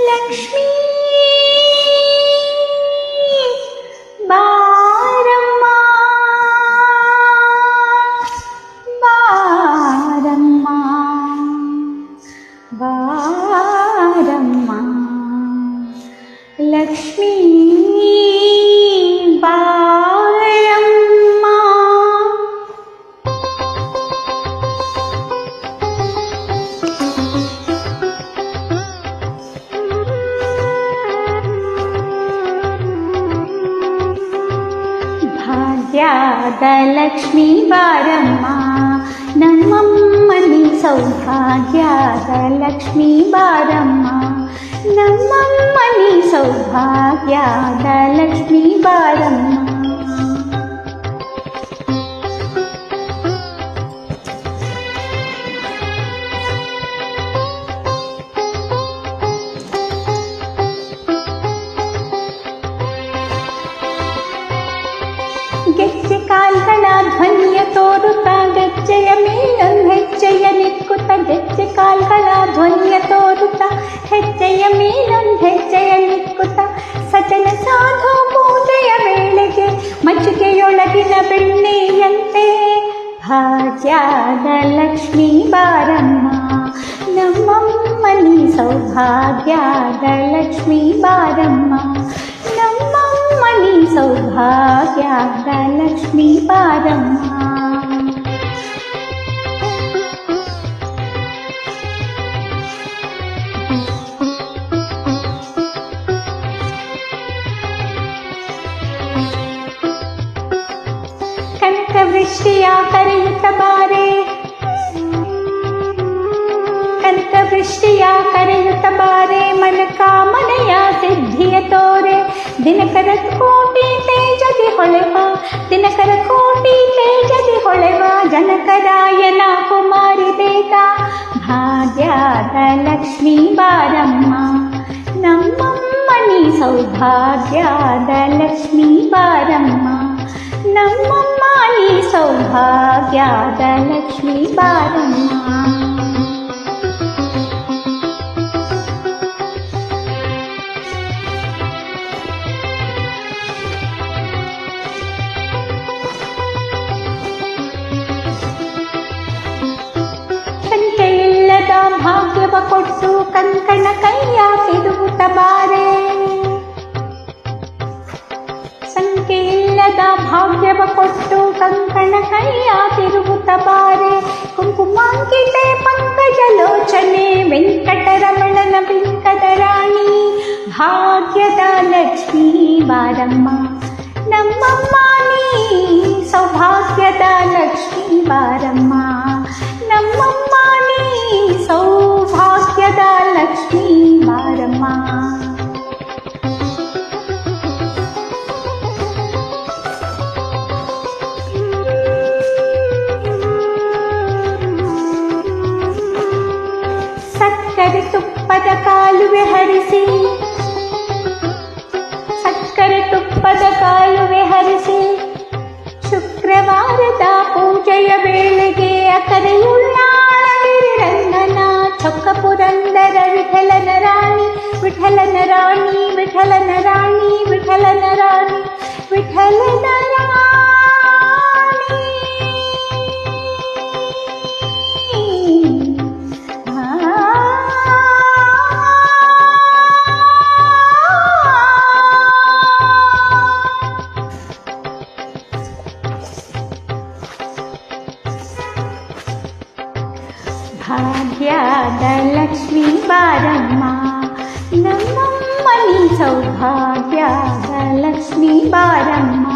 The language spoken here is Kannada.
ಲಕ್ಷ್ಮೀ ಬಾರಮ್ಮ ಬಾರಮ್ಮ ಬಾರಮ್ಮ ಲಕ್ಷ್ಮೀ ಬಾರಮ್ಮ. ಭಾಗ್ಯದ ಲಕ್ಷ್ಮೀ ಬಾರಮ್ಮ, ನಮ್ಮಮ್ಮನಿ ಸೌಭಾಗ್ಯದ ಲಕ್ಷ್ಮೀ ಬಾರಮ್ಮ, ನಮ್ಮಮ್ಮನಿ ಸೌಭಾಗ್ಯದ ಲಕ್ಷ್ಮೀ ಬಾರಮ್ಮ. ಗೆಜ್ಜೆ ಕಾಲ್ಗಳ ಧ್ವನಿಯ ತೋರುತ್ತಾ ಗೆಜ್ಜೆಯ ಮೇಲೊಂದು ಹೆಜ್ಜೆಯ ನಿಕ್ಕುತ್ತ, ಗೆಜ್ಜೆ ಕಾಲ್ಗಳ ಧ್ವನಿಯ ತೋರುತ್ತಾ ಹೆಜ್ಜೆಯ ಮೇಲೊಂದು ಹೆಜ್ಜೆಯ ನಿಕ್ಕುತ್ತ, ಸಜನ ಸಾಧು ಪೂಜೆಯ ವೇಳೆಗೆ ಮಜ್ಜಿಗೆಯೊಳಗಿನ ಬೆಣ್ಣೆಯಂತೆ ಭಾಗ್ಯದ ಲಕ್ಷ್ಮೀ ಬಾರಮ್ಮ, ನಮ್ಮಮ್ಮನಿ ಸೌಭಾಗ್ಯದ ಲಕ್ಷ್ಮೀ ಬಾರಮ್ಮ, ನಮ್ಮಮ್ಮನಿ ಸೌಭಾಗ್ಯದ ಲಕ್ಷ್ಮೀ ಬಾರಮ್ಮ. ಕನಕವೃಷ್ಟಿಯ ಕರೆಯುತ್ತ ಬಾರೆ, ಕನಕವೃಷ್ಟಿಯ ಕರೆಯುತ್ತ ಬಾರೆ, ಮನಕಾಮನೆಯ ಸಿದ್ಧಿಯ ತೋರೆ, ದಿನಕರ ಕೋಟಿ ತೇಜದಿ ಹೊಳೆವ, ದಿನಕರ ಕೋಟಿ ತೇಜದಿ ಹೊಳೆವ, ಜನಕರಾಯನ ಕುಮಾರಿ ದೇತ ಭಾಗ್ಯದ ಲಕ್ಷ್ಮೀ ಬಾರಮ್ಮ, ನಮ್ಮಮ್ಮನಿ ಸೌಭಾಗ್ಯದ ಲಕ್ಷ್ಮೀ ಬಾರಮ್ಮ, ನಮ್ಮಮ್ಮನಿ ಸೌಭಾಗ್ಯದ ಲಕ್ಷ್ಮೀ ಬಾರಮ್ಮ. ಸಂಖ್ಯೆಯಿಲ್ಲದ ಭಾಗ್ಯವ ಕೊಟ್ಟು ಕಂಕಣ ಕೈಯ ತಿರುಗುತ್ತ ಬಾರೆ, ಸಂಖ್ಯೆಯಿಲ್ಲದ ಭಾಗ್ಯವ ಕೊಟ್ಟು ಕಂಕಣ ಕೈಯ ತಿರುಗುತ್ತ ಬಾರೆ, ಕುಂಕುಮಾಂಕಿತೆ ಪಂಕಜ ಲೋಚನೆ ವೆಂಕಟರಮಣನ ಬಿಂಕದ ರಾಣಿ ಭಾಗ್ಯದ ಲಕ್ಷ್ಮೀ ಬಾರಮ್ಮ, ನಮ್ಮಮ್ಮನಿ ಸೌಭಾಗ್ಯದ ಲಕ್ಷ್ಮೀ ಬಾರಮ್ಮ, ನಮ್ಮಮ್ಮನಿ ಸೌಭಾಗ್ಯದ ಲಕ್ಷ್ಮೀ ಬಾರಮ್ಮ. ಸಕ್ಕರೆ ತುಪ್ಪದ ಕಾಲುವೆ ಹರಿಸಿ, ಸಕ್ಕರೆ ತುಪ್ಪದ ಕಾಲುವೆ ಹರಿಸಿ, ಶುಕ್ರವಾರದ ಪೂಜೆಯ ವೇಳೆಗೆ ಅಕರೆಯುಳ್ಳಾಳಗಿರಿ ರಂಗನ ಚೊಕ್ಕ ಪುರಂದರ ವಿಠಲನ ರಾಣಿ, ವಿಠಲನ ರಾಣಿ, ವಿಠಲನ ರಾಣಿ, ವಿಠಲನ ರಾಣಿ, ವಿಠಲನ ರಾಣಿ. ಭಾಗ್ಯದ ಲಕ್ಷ್ಮೀ ಬಾರಮ್ಮ, ನಮ್ಮಮ್ಮನಿ ಸೌಭಾಗ್ಯದ ಲಕ್ಷ್ಮೀ ಬಾರಮ್ಮ,